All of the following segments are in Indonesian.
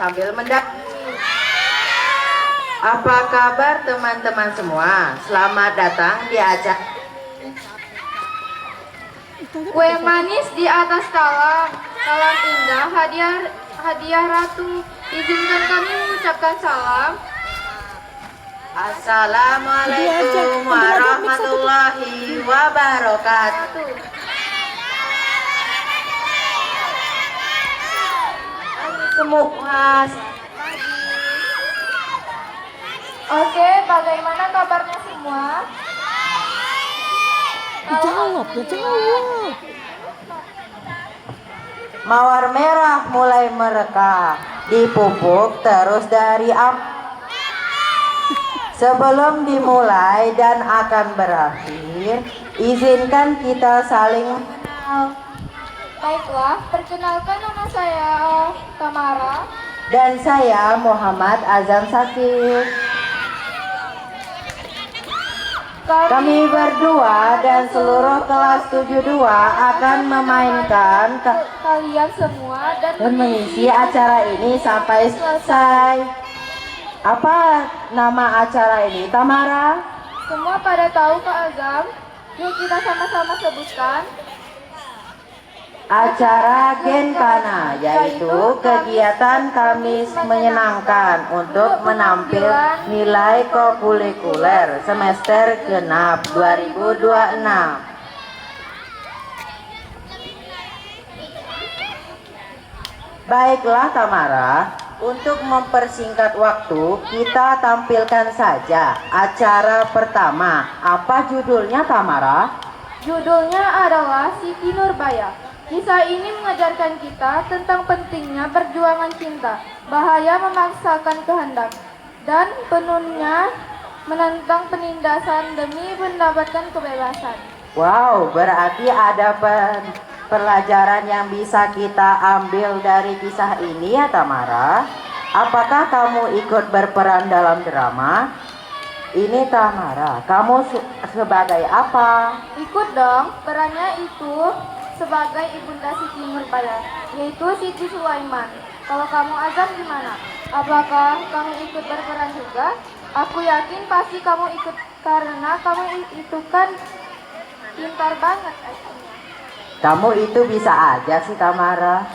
sambil mendampingi. Apa kabar teman-teman semua? Selamat datang di acara Kue manis di atas talam, talam indah, hadiah ratu. Izinkan kami mengucapkan salam. Assalamualaikum warahmatullahi wabarakatuh. Semua. Oke, bagaimana kabarnya semua? Jawab. Mawar merah mulai mereka, dipupuk terus dari Sebelum dimulai dan akan berakhir, izinkan kita saling mengenal. Baiklah, perkenalkan nama saya Tamara. Dan saya Muhammad Azam Sakir. Kami berdua dan seluruh kelas 72 akan memainkan kalian semua dan mengisi acara ini sampai selesai. Apa nama acara ini, Tamara? Semua pada tahu Kak Azam. Yuk kita sama-sama sebutkan. Acara Genkana, yaitu kegiatan Kamis menyenangkan untuk menampil nilai kopulikuler semester genap 2026. Baiklah Tamara, untuk mempersingkat waktu, kita tampilkan saja acara pertama. Apa judulnya, Tamara? Judulnya adalah Siti Nurbaya. Kisah ini mengajarkan kita tentang pentingnya perjuangan cinta, bahaya memaksakan kehendak, dan penuhnya menentang penindasan demi mendapatkan kebebasan. Wow, berarti ada pelajaran yang bisa kita ambil dari kisah ini ya Tamara. Apakah kamu ikut berperan dalam drama? Ini Tamara, kamu sebagai apa? Ikut dong, perannya itu sebagai ibunda Siti Nurbaya, yaitu Siti Sulaiman. Kalau kamu Azam gimana? Apakah kamu ikut berperan juga? Aku yakin pasti kamu ikut karena kamu itu kan pintar banget actingnya. Kamu itu bisa aja sih Tamara.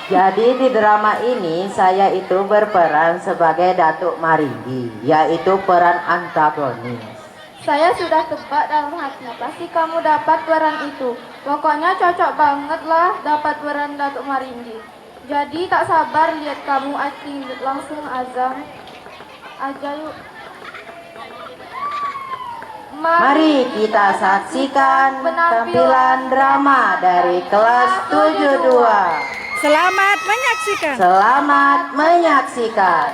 Jadi di drama ini saya itu berperan sebagai Datuk Maringgi, yaitu peran antagonis. Saya sudah tebak dalam hati, pasti kamu dapat peran itu. Pokoknya cocok banget lah dapat peran Datuk Maringgi. Jadi tak sabar lihat kamu acting, langsung Azam aja yuk. Mari kita saksikan tampilan drama dari kelas 72. Selamat menyaksikan. Selamat menyaksikan.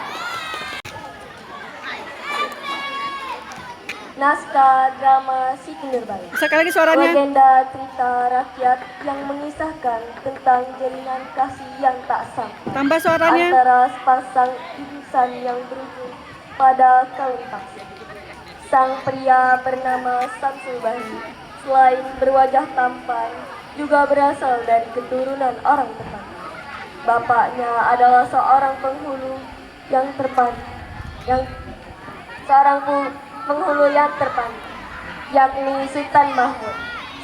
Naskah drama Siti Nurbaya. Sekali lagi suaranya. Legenda cerita rakyat yang mengisahkan tentang jalinan kasih yang tak sampai Tambah suaranya. antara sepasang insan yang berujung pada kawin paksa. Sang pria bernama Samsul Bahri, selain berwajah tampan, juga berasal dari keturunan orang tetangga. Bapaknya adalah seorang penghulu yang terpandang, penghulu yang terpandang, yakni Sultan Mahmud.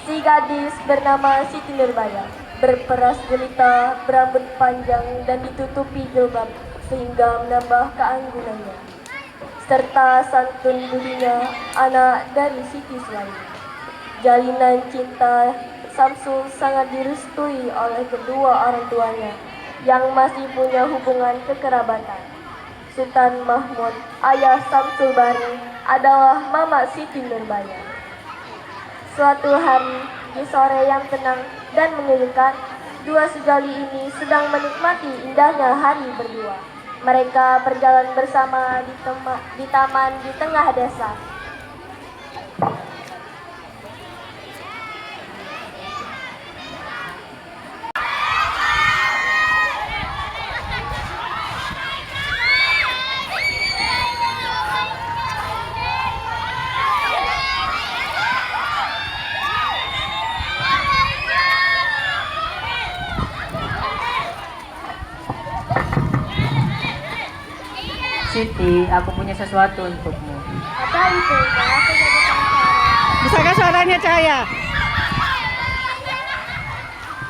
Si gadis bernama Siti Nurbaya, berperas jelita, berambut panjang dan ditutupi jilbab sehingga menambah keanggunannya, serta santun budinya, anak dari Siti Sulaiman. Jalinan cinta Samsul sangat direstui oleh kedua orang tuanya yang masih punya hubungan kekerabatan. Sultan Mahmud, ayah Samsul Bahri, adalah Mama Siti Nurbaya. Suatu hari, di sore yang tenang dan menyenangkan, dua sejoli ini sedang menikmati indahnya hari berdua. Mereka berjalan bersama di taman di tengah desa. Siti, aku punya sesuatu untukmu. Apa itu? Aku jadi penasaran. Bisakah suaranya Cahaya?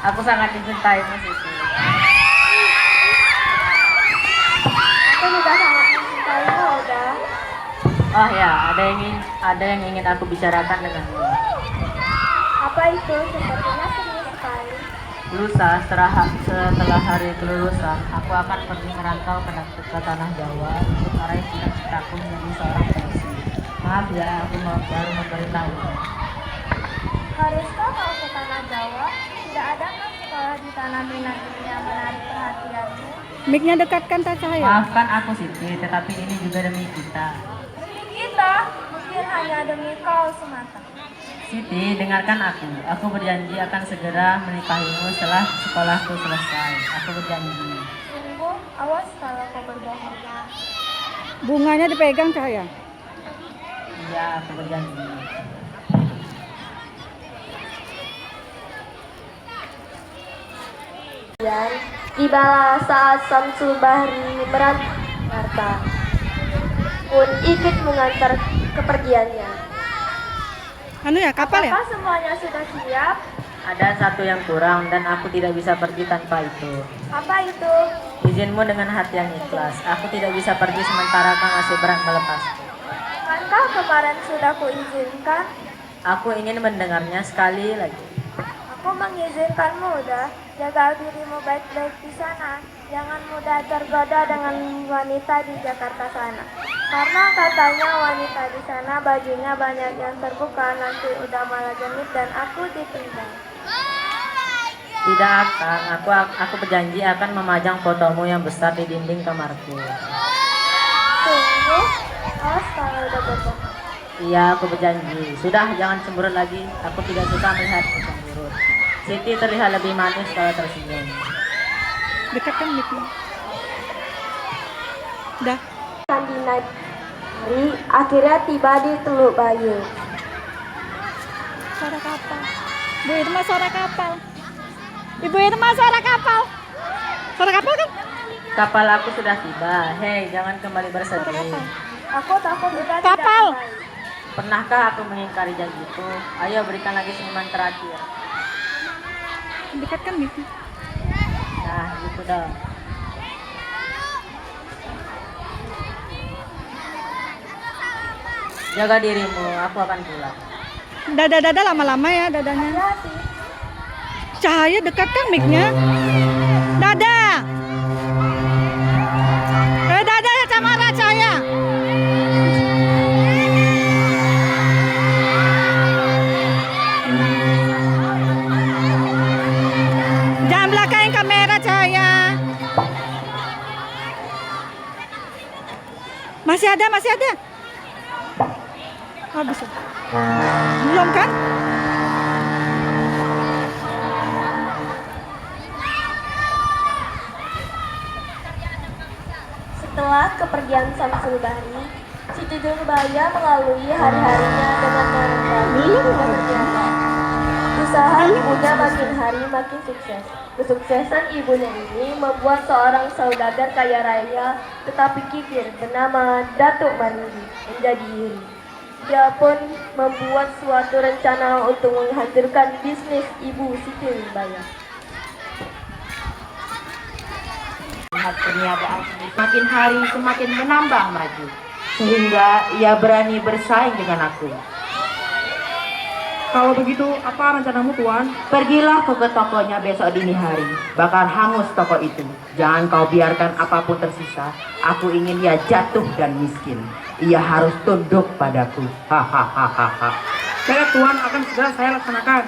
Aku sangat mencintaimu, Siti. Aku juga sangat mencintaimu, Oda. Oh ya, ada yang ingin aku bicarakan denganmu. Apa itu? Sepertinya serius sekali. Lusa, setelah hari kelulusan, aku akan pergi merantau ke tanah Jawa untuk meraih cita-citaku menjadi seorang polisi. Maaf ya, aku baru memberitahu. Haruskah kau ke tanah Jawa? Tidak adakah sekolah di tanah Minang ini yang menarik perhatianmu? Mic-nya dekatkan tak Cahaya? Maafkan aku Siti, tetapi ini juga demi kita. Demi kita, mungkin hanya demi kau semata. Siti, dengarkan aku. Aku berjanji akan segera menikahimu setelah sekolahku selesai. Aku berjanji. Sungguh, awas kalau kau berbohong. Bunganya dipegang Cahaya. Iya, aku berjanji. Dan tibalah saat Samsul Bahri merantau Jakarta pun ikut mengantar kepergiannya. Anu ya, kapal ya? Apakah semuanya sudah siap? Ada satu yang kurang dan aku tidak bisa pergi tanpa itu. Apa itu? Izinmu dengan hati yang ikhlas. Aku tidak bisa pergi sementara kau masih berat melepasku. Bukankah kemarin sudah kuizinkan? Aku ingin mendengarnya sekali lagi. Aku mengizinkanmu, Uda. Jaga dirimu baik-baik di sana. Jangan mudah tergoda dengan wanita di Jakarta sana. Karena katanya wanita di sana bajunya banyak yang terbuka, nanti udah malah genit dan aku ditinggal. Tidak akan, aku berjanji akan memajang fotomu yang besar di dinding kamarku. Sungguh, awas kalau udah bohong. Iya, aku berjanji. Sudah, jangan cemberut lagi. Aku tidak suka melihatmu cemberut. Siti terlihat lebih manis kalau tersenyum. Dekatkan mic-nya. Dah. Sandi naik hari akhirnya tiba di Teluk Bayu. Suara kapal. Bu Irma suara kapal. Ibu Irma suara kapal. Suara kapal kan? Kapal aku sudah tiba. Hei, jangan kembali bersedih. Aku takut udah tidak Kapal. kembali. Pernahkah aku mengingkari janjiku? Ayo berikan lagi senyuman terakhir. Dekatkan mic-nya. Nah, gitu dong. Jaga dirimu, aku akan pulang. Dada-dada lama-lama ya dadanya. Hati-hati. Cahaya dekatkan mic-nya. Dada. Dada ya Camara Cahaya. Jangan belakangin kamera Cahaya. Masih ada, masih ada. Habis. Belum kan? Setelah kepergian Samsul Bahri, Siti Nurbaya melalui hari-harinya dengan menangani pekerjaannya. Usaha ibunya makin hari makin sukses. Kesuksesan ibunya ini membuat seorang saudagar kaya raya tetapi kikir bernama Datuk Maringgi menjadi iri. Dia pun membuat suatu rencana untuk menghancurkan bisnis ibu Siti Nurbaya. Lihat perniagaan semakin hari semakin menambah maju, sehingga ia berani bersaing dengan aku. Kalau begitu, apa rencanamu, Tuan? Pergilah ke tokonya besok dini hari, bakal hangus toko itu. Jangan kau biarkan apapun tersisa. Aku ingin ia jatuh dan miskin. Ia harus tunduk padaku. Hahaha. Baik, Tuan, akan segera saya laksanakan.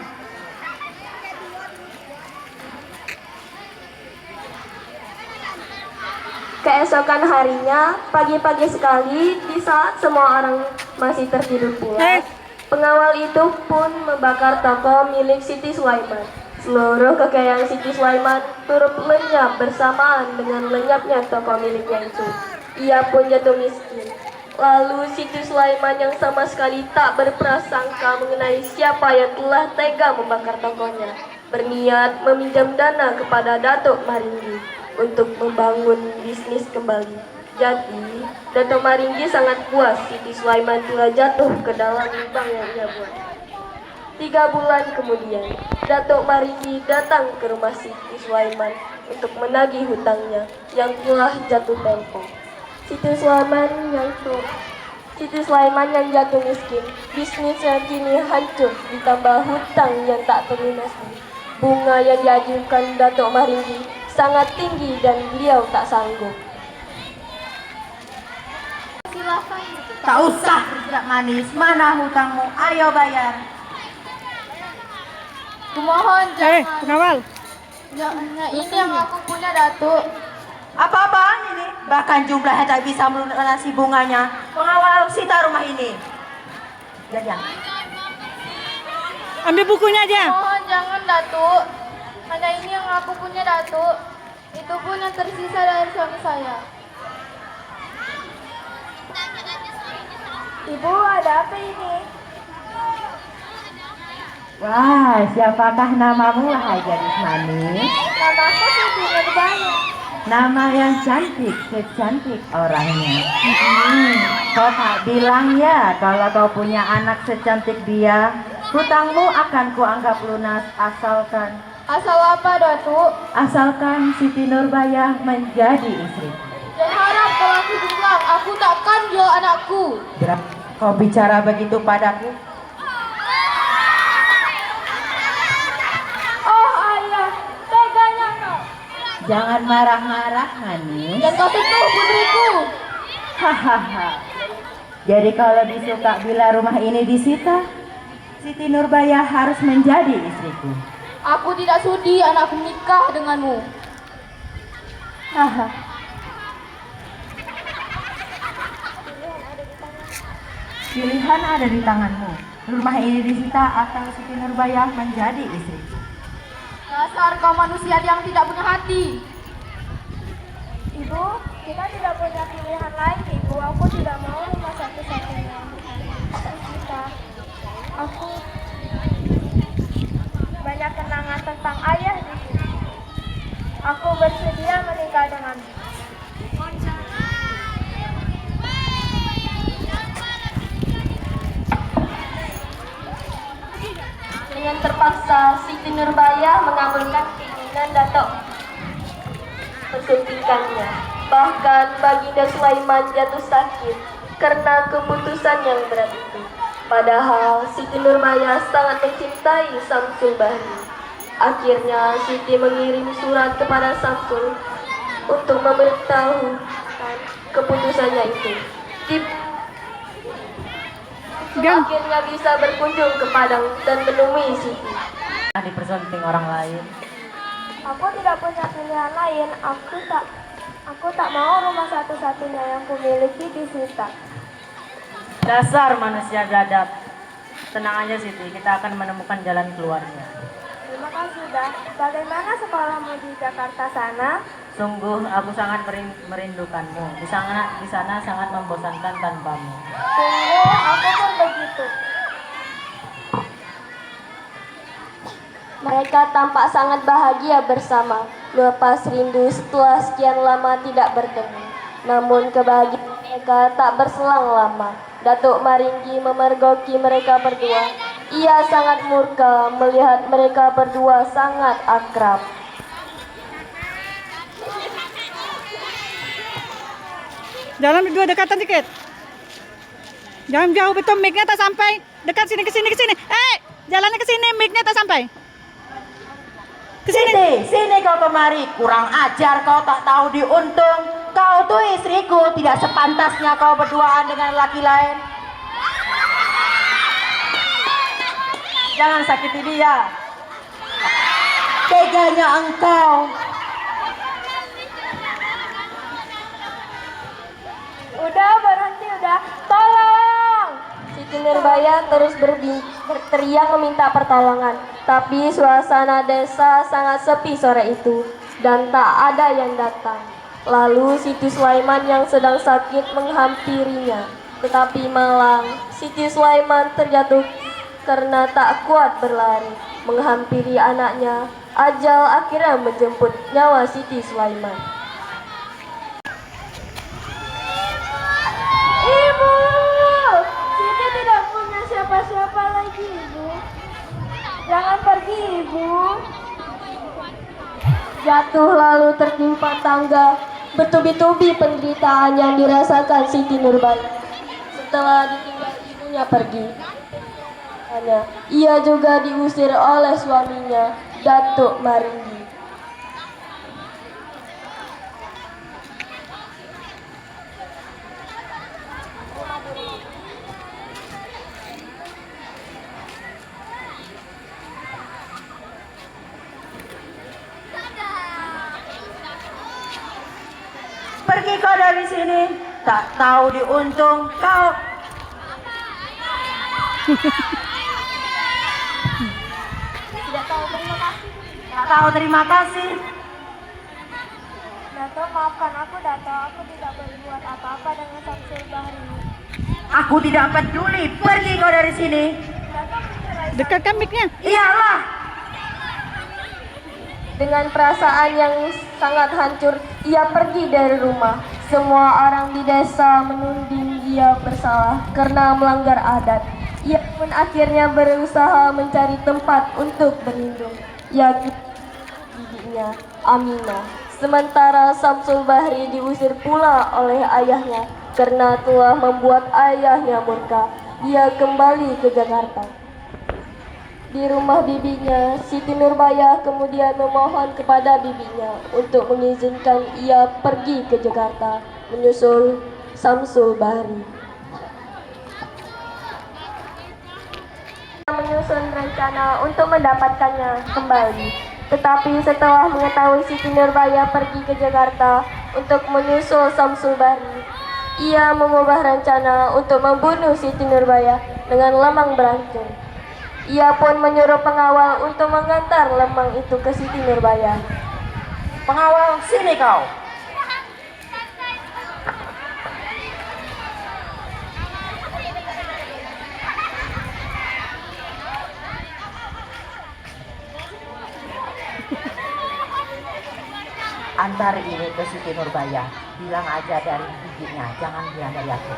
Keesokan harinya, pagi-pagi sekali, di saat semua orang masih tertidur pulas, pengawal itu pun membakar toko milik Siti Sulaiman. Seluruh kekayaan Siti Sulaiman turut lenyap bersamaan dengan lenyapnya toko miliknya itu. Ia pun jatuh miskin. Lalu Siti Sulaiman yang sama sekali tak berprasangka mengenai siapa yang telah tega membakar tokonya, berniat meminjam dana kepada Datuk Maringgi untuk membangun bisnis kembali. Jadi, Dato' Maringgi sangat puas Siti Sulaiman telah jatuh ke dalam lubang yang ia buat. 3 bulan kemudian, Dato' Maringgi datang ke rumah Siti Sulaiman untuk menagih hutangnya yang telah jatuh tempo. Siti Sulaiman yang jatuh miskin, bisnisnya kini hancur ditambah hutang yang tak terlunasi. Bunga yang diajukan Dato' Maringgi sangat tinggi dan beliau tak sanggup. Silakan. Tak usah bergerak manis, mana hutangmu? Ayo bayar. Kumohon jangan. pengawal. Jangan, ini yang aku punya, Datuk. Apa-apaan ini? Bahkan jumlahnya tak bisa melunasi bunganya. Pengawal sita rumah ini. Jadian. Ambil bukunya aja. Mohon jangan, Datuk. Hanya ini yang aku punya, Datuk. Itu pun yang tersisa dari suami saya. Ibu, ada apa ini? Wah, siapakah namamu, wahai gadis manis? Namaku Siti Nurbaya. Nama yang cantik, secantik orangnya. Kau tak bilang ya kalau kau punya anak secantik dia. Hutangmu akan kuanggap lunas asalkan Asal apa, Datuk? Siti Nurbaya menjadi istri. Dan harap kalau aku bilang, aku takkan jual anakku. Kau bicara begitu padaku? Oh, ayah, teganya kau. Jangan marah-marah, manis. Dan kau sentuh putriku. Hahaha. Jadi kalau disuka bila rumah ini disita, Siti Nurbaya harus menjadi istriku. Aku tidak sudi anakku menikah denganmu. Haha. Pilihan ada di tanganmu. Rumah ini disita atau Siti Nurbaya menjadi istriku. Dasar kau manusia yang tidak punya hati. Ibu, kita tidak punya pilihan lain, Ibu. Aku tidak mau rumah satu-satunya kita. Aku banyak kenangan tentang ayah di sini. Aku bersedia menikah denganmu. Dengan terpaksa, Siti Nurbaya mengabulkan keinginan Dato' persuntikannya. Bahkan Baginda Sulaiman jatuh sakit karena keputusan yang berat itu. Padahal Siti Nurbaya sangat mencintai Samsul Bahri. Akhirnya Siti mengirim surat kepada Samsul untuk memberitahukan keputusannya itu. Akhirnya bisa berkunjung ke Padang dan menemui Siti. Dipersunting orang lain. Aku tidak punya pilihan lain. Aku tak mau rumah satu-satunya yang kumiliki disita. Dasar manusia gadap. Tenang aja Siti, kita akan menemukan jalan keluarnya. Terima kasih, Dah. Bagaimana sekolahmu di Jakarta sana? Sungguh aku sangat merindukanmu. Di sana sangat membosankan tanpamu. Sungguh, aku pun begitu. Mereka tampak sangat bahagia bersama, melepas rindu setelah sekian lama tidak bertemu. Namun kebahagiaan mereka tak berselang lama. Datuk Maringgi memergoki mereka berdua. Ia sangat murka melihat mereka berdua sangat akrab. Jalan berdua dekatan dikit. Jangan jauh betul, mic-nya tak sampai. Dekat sini, ke sini, ke sini. Jalannya ke sini, mic-nya tak sampai. Ke sini. Sini kau kemari. Kurang ajar, kau tak tahu diuntung. Kau tuh istriku, tidak sepantasnya kau berduaan dengan laki lain. Jangan sakiti dia. Teganya engkau. Udah, berhenti, udah. Tolong! Siti Nurbaya terus berteriak meminta pertolongan. Tapi suasana desa sangat sepi sore itu dan tak ada yang datang. Lalu Siti Sulaiman yang sedang sakit menghampirinya. Tetapi malang, Siti Sulaiman terjatuh karena tak kuat berlari. Menghampiri anaknya, ajal akhirnya menjemput nyawa Siti Sulaiman. pergi, Ibu. Jangan pergi, Ibu. Jatuh lalu tertimpa tangga, bertubi-tubi penderitaan yang dirasakan Siti Nurbaya. Setelah ditinggal ibunya pergi, ia juga diusir oleh suaminya, Datuk Maringgi. Pergi kau dari sini. Tak tahu diuntung kau. Tidak tahu terima kasih. Tak tahu terima kasih. Dato, maafkan aku, Dato. Aku tidak berbuat apa-apa dengan Samsul Bahri. Aku tidak peduli. Pergi kau dari sini. Dato mencerai. Dekatkan mic-nya. Iyalah. Dengan perasaan yang sangat hancur, ia pergi dari rumah. Semua orang di desa menuding dia bersalah karena melanggar adat. Ia pun akhirnya berusaha mencari tempat untuk berlindung, yakni bibinya, Aminah. Sementara Samsul Bahri diusir pula oleh ayahnya karena telah membuat ayahnya murka. Dia kembali ke Jakarta. Di rumah bibinya, Siti Nurbaya kemudian memohon kepada bibinya untuk mengizinkan ia pergi ke Jakarta menyusul Samsul Bahri. Menyusun rencana untuk mendapatkannya kembali. Tetapi setelah mengetahui Siti Nurbaya pergi ke Jakarta untuk menyusul Samsul Bahri, ia mengubah rencana untuk membunuh Siti Nurbaya dengan lemang beracun. Ia pun menyuruh pengawal untuk mengantar lemang itu ke Siti Nurbaya. Pengawal, sini kau. Antar ini ke Siti Nurbaya. Bilang aja dari bibinya, jangan bilang dari aku.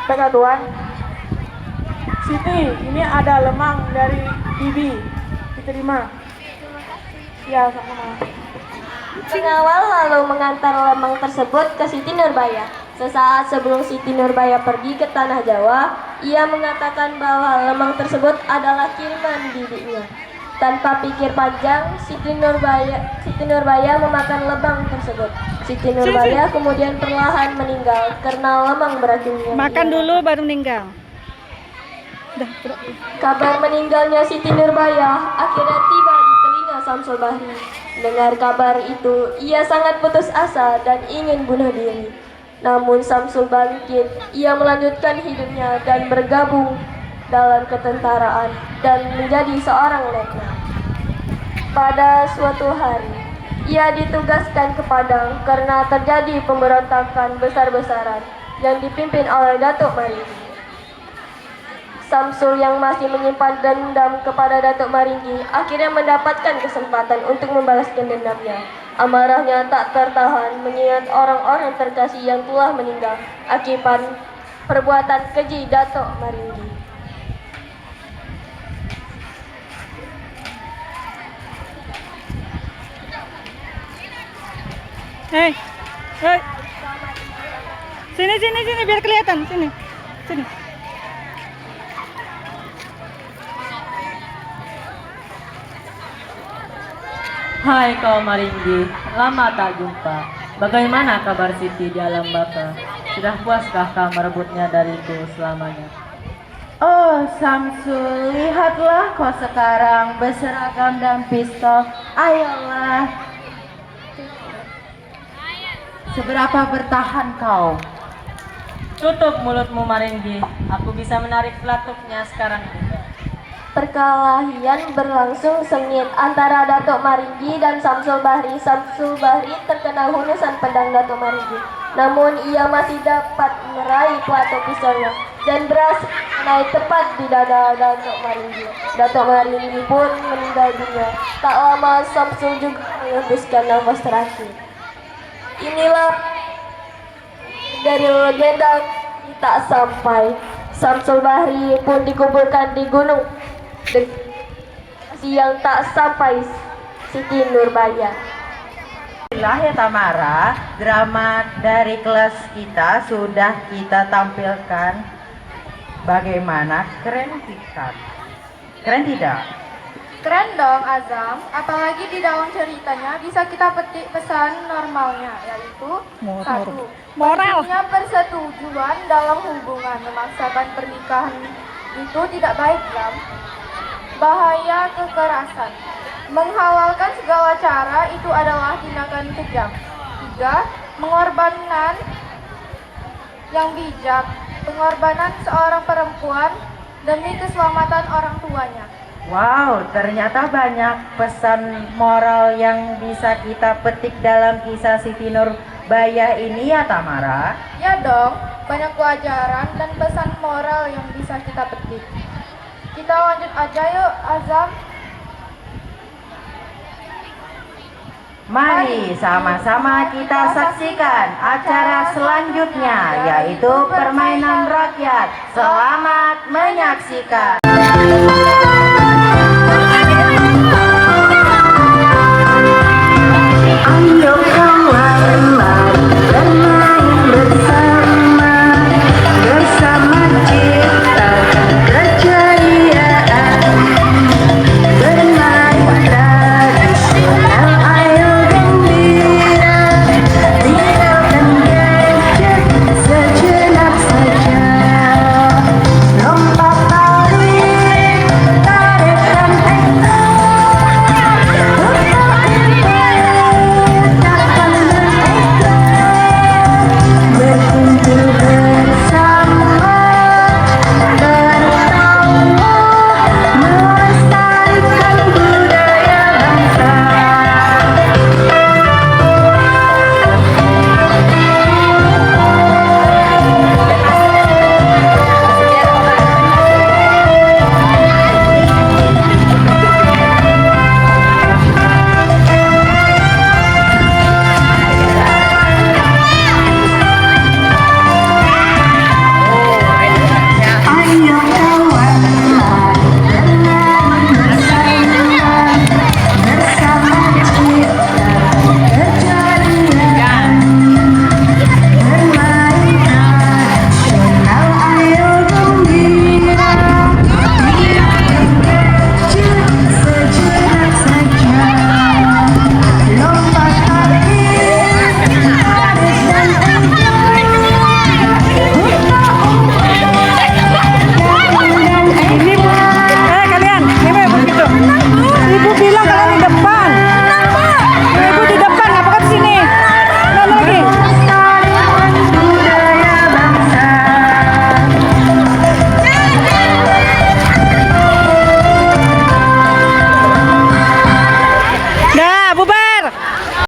Baiklah Tuan. Siti, ini ada lemang dari Bibi. Diterima. Ya, sama-sama. Pengawal lalu mengantar lemang tersebut ke Siti Nurbaya. Sesaat sebelum Siti Nurbaya pergi ke Tanah Jawa, ia mengatakan bahwa lemang tersebut adalah kiriman bibinya. Tanpa pikir panjang, Siti Nurbaya memakan lemang tersebut. Siti Nurbaya kemudian perlahan meninggal karena lemang beracunnya. Makan dulu baru meninggal. Dah, udah. Kabar meninggalnya Siti Nurbaya akhirnya tiba di telinga Samsul Bahri. Dengar kabar itu, ia sangat putus asa dan ingin bunuh diri. Namun Samsul bangkit, ia melanjutkan hidupnya dan bergabung dalam ketentaraan dan menjadi seorang letnan. Pada suatu hari, ia ditugaskan ke Padang karena terjadi pemberontakan besar-besaran yang dipimpin oleh Datuk Maringgi. Samsul yang masih menyimpan dendam kepada Datuk Maringgi akhirnya mendapatkan kesempatan untuk membalaskan dendamnya. Amarahnya tak tertahan mengingat orang-orang terkasih yang telah meninggal akibat perbuatan keji Datuk Maringgi. Hei, hei. Sini biar kelihatan. Sini. Hai kau Maringgi, lama tak jumpa. Bagaimana kabar Siti di alam baka? Sudah puaskah kau merebutnya dariku selamanya? Oh Samsul, lihatlah kau sekarang berseragam dan pistol. Ayolah. Seberapa bertahan kau? Tutup mulutmu Maringgi, aku bisa menarik pelatuknya sekarang juga. Perkelahian berlangsung sengit antara Datuk Maringgi dan Samsul Bahri. Samsul Bahri terkena hunusan pedang Datuk Maringgi, namun ia masih dapat meraih pelatuk pistolnya dan berhasil menaik tepat di dada Datuk Maringgi. Datuk Maringgi pun meninggal dunia. Tak lama Samsul juga menghembuskan nafas terakhir. Inilah dari legenda tak sampai. Samsul Bahri pun dikuburkan di gunung yang tak sampai Siti Nurbaya. Alhamdulillah ya Tamara, drama dari kelas kita sudah kita tampilkan. Bagaimana? Keren tidak? Keren tidak? Keren dong Azam, apalagi di dalam ceritanya bisa kita petik pesan normalnya, yaitu satu, Moral. pentingnya persetujuan dalam hubungan. Memaksakan pernikahan itu tidak baik, Zam. Bahaya kekerasan, menghalalkan segala cara itu adalah tindakan kejam. Tiga, pengorbanan yang bijak, pengorbanan seorang perempuan demi keselamatan orang tuanya. Wow, ternyata banyak pesan moral yang bisa kita petik dalam kisah Siti Nurbaya ini ya Tamara. Ya dong, banyak pelajaran dan pesan moral yang bisa kita petik. Kita lanjut aja yuk, Azam. Mari sama-sama kita saksikan acara selanjutnya, yaitu permainan rakyat. Selamat menyaksikan.